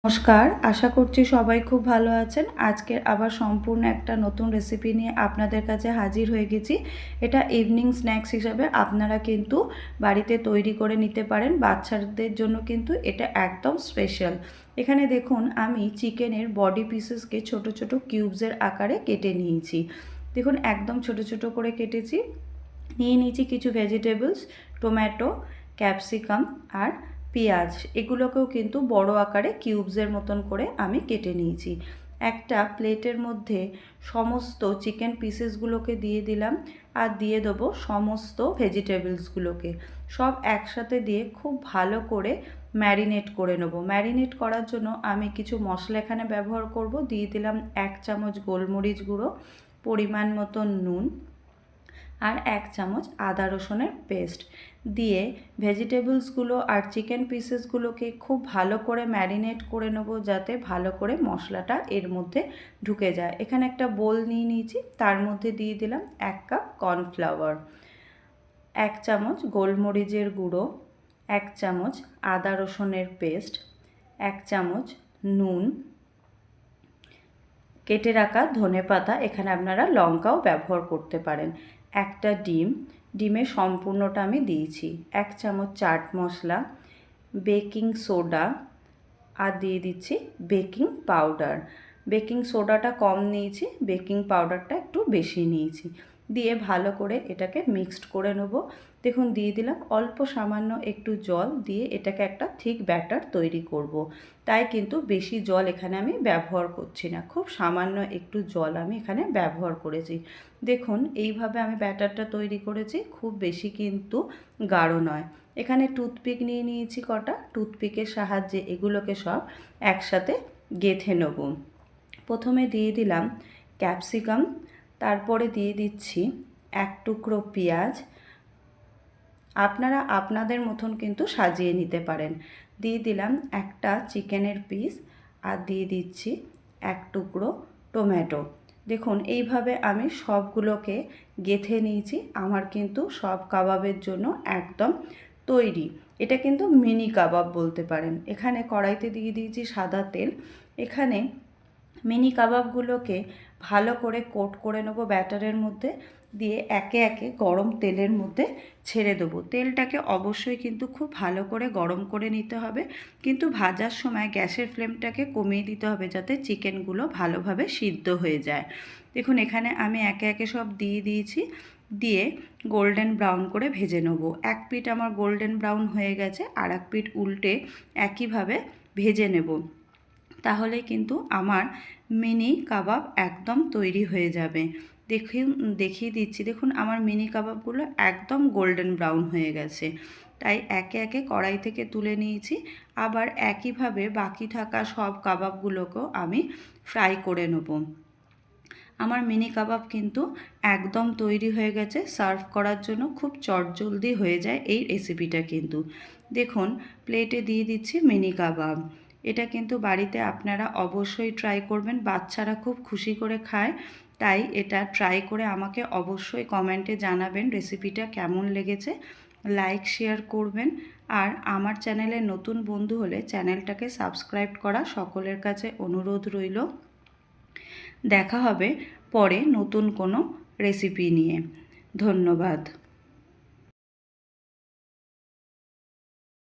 নমস্কার, আশা করছি সবাই খুব ভালো আছেন। আজকে আবার সম্পূর্ণ একটা নতুন রেসিপি নিয়ে আপনাদের কাছে হাজির হয়ে গেছি। এটা ইভিনিং স্ন্যাক্স হিসাবে আপনারা কিন্তু বাড়িতে তৈরি করে নিতে পারেন। বাচ্চাদের জন্য কিন্তু এটা একদম স্পেশাল। এখানে দেখুন আমি চিকেনের বডি পিসেসকে ছোট ছোট কিউবসের আকারে কেটে নিয়েছি। দেখুন একদম ছোট ছোট করে কেটেছি। নিয়ে নিয়েছি কিছু ভেজিটেবলস, টমেটো, ক্যাপসিকাম আর পেঁয়াজ। এগুলোকেও কিন্তু বড় আকারে কিউবসের মতন করে আমি কেটে নিয়েছি। একটা প্লেটের মধ্যে সমস্ত চিকেন পিসেসগুলোকে দিয়ে দিলাম আর দিয়ে দেবো সমস্ত ভেজিটেবলসগুলোকে। সব একসাথে দিয়ে খুব ভালো করে ম্যারিনেট করে নেবো। ম্যারিনেট করার জন্য আমি কিছু মশলা এখানে ব্যবহার করব। দিয়ে দিলাম 1 চামচ গোলমরিচ গুঁড়ো, পরিমাণ মতো নুন আর 1 চামচ আদা রসুনের পেস্ট দিয়ে ভেজিটেবলসগুলো আর চিকেন পিসেসগুলোকে খুব ভালো করে ম্যারিনেট করে নেব, যাতে ভালো করে মশলাটা এর মধ্যে ঢুকে যায়। এখানে একটা বোল নিয়ে নিয়েছি, তার মধ্যে দিয়ে দিলাম 1 কাপ কর্নফ্লাওয়ার, 1 চামচ গোলমরিচের গুঁড়ো, 1 চামচ আদা রসুনের পেস্ট, 1 চামচ নুন, কেটে রাখা ধনেপাতা, এখানে আপনারা লঙ্কাও ব্যবহার করতে পারেন, একটা ডিম, ডিমের সম্পূর্ণটা আমি দিয়েছি, 1 চামচ চাট মশলা, বেকিং সোডা আর দিয়ে দিচ্ছি বেকিং পাউডার। বেকিং সোডাটা কম নিয়েছি, বেকিং পাউডারটা একটু বেশি নিয়েছি। দিয়ে ভালো করে এটাকে মিক্সড করে নেব। দেখুন দিয়ে দিলাম অল্প সামান্য একটু জল, দিয়ে এটাকে একটা থিক ব্যাটার তৈরি করব। তাই কিন্তু বেশি জল এখানে আমি ব্যবহার করছি না, খুব সামান্য একটু জল আমি এখানে ব্যবহার করেছি। দেখুন এইভাবে আমি ব্যাটারটা তৈরি করেছি, খুব বেশি কিন্তু গাঢ় নয়। এখানে টুথপিক নিয়ে নিয়েছি কটা, টুথপিকের সাহায্যে এগুলোকে সব একসাথে গেঁথে নেব। প্রথমে দিয়ে দিলাম ক্যাপসিকাম, তারপরে দিয়ে দিচ্ছি 1 টুকরো পেঁয়াজ। আপনারা আপনাদের মতন কিন্তু সাজিয়ে নিতে পারেন। দিয়ে দিলাম একটা চিকেনের পিস আর দিয়ে দিচ্ছি 1 টুকরো টমেটো। দেখুন এইভাবে আমি সবগুলোকে গেঁথে নিয়েছি। আমার কিন্তু সব কাবাবের জন্য একদম তৈরি। এটা কিন্তু মিনি কাবাব বলতে পারেন। এখানে কড়াইতে দিয়ে দিয়েছি সাদা তেল। এখানে মিনি কাবাবগুলোকে ভালো করে কোট করে নেবো ব্যাটারের মধ্যে, দিয়ে একে একে গরম তেলের মধ্যে ছেড়ে দেবো। তেলটাকে অবশ্যই কিন্তু খুব ভালো করে গরম করে নিতে হবে, কিন্তু ভাজার সময় গ্যাসের ফ্লেমটাকে কমিয়ে দিতে হবে, যাতে চিকেনগুলো ভালোভাবে সিদ্ধ হয়ে যায়। দেখুন এখানে আমি একে একে সব দিয়ে দিয়েছি, দিয়ে গোল্ডেন ব্রাউন করে ভেজে নেবো। এক পিঠ আমার গোল্ডেন ব্রাউন হয়ে গেছে, আর এক পিঠ উল্টে একইভাবে ভেজে নেব। তাহলে কিন্তু আমার মিনি কাবাব একদম তৈরি হয়ে যাবে। দেখিয়ে দিচ্ছি, দেখুন আমার মিনি কাবাবগুলো একদম গোল্ডেন ব্রাউন হয়ে গেছে। তাই একে একে কড়াই থেকে তুলে নিয়েছি। আবার একইভাবে বাকি থাকা সব কাবাবগুলোকেও আমি ফ্রাই করে নেব। আমার মিনি কাবাব কিন্তু একদম তৈরি হয়ে গেছে। সার্ভ করার জন্য খুব চটজলদি হয়ে যায় এই রেসিপিটা কিন্তু। দেখুন প্লেটে দিয়ে দিচ্ছি মিনি কাবাব। এটা কিন্তু বাড়িতে আপনারা অবশ্যই ট্রাই করবেন, বাচ্চারা খুব খুশি করে খায়। তাই এটা ট্রাই করে আমাকে অবশ্যই কমেন্টে জানাবেন রেসিপিটা কেমন লেগেছে। লাইক শেয়ার করবেন, আর আমার চ্যানেলে নতুন বন্ধু হলে চ্যানেলটাকে সাবস্ক্রাইব করা সকলের কাছে অনুরোধ রইল। দেখা হবে পরে নতুন কোনো রেসিপি নিয়ে। ধন্যবাদ।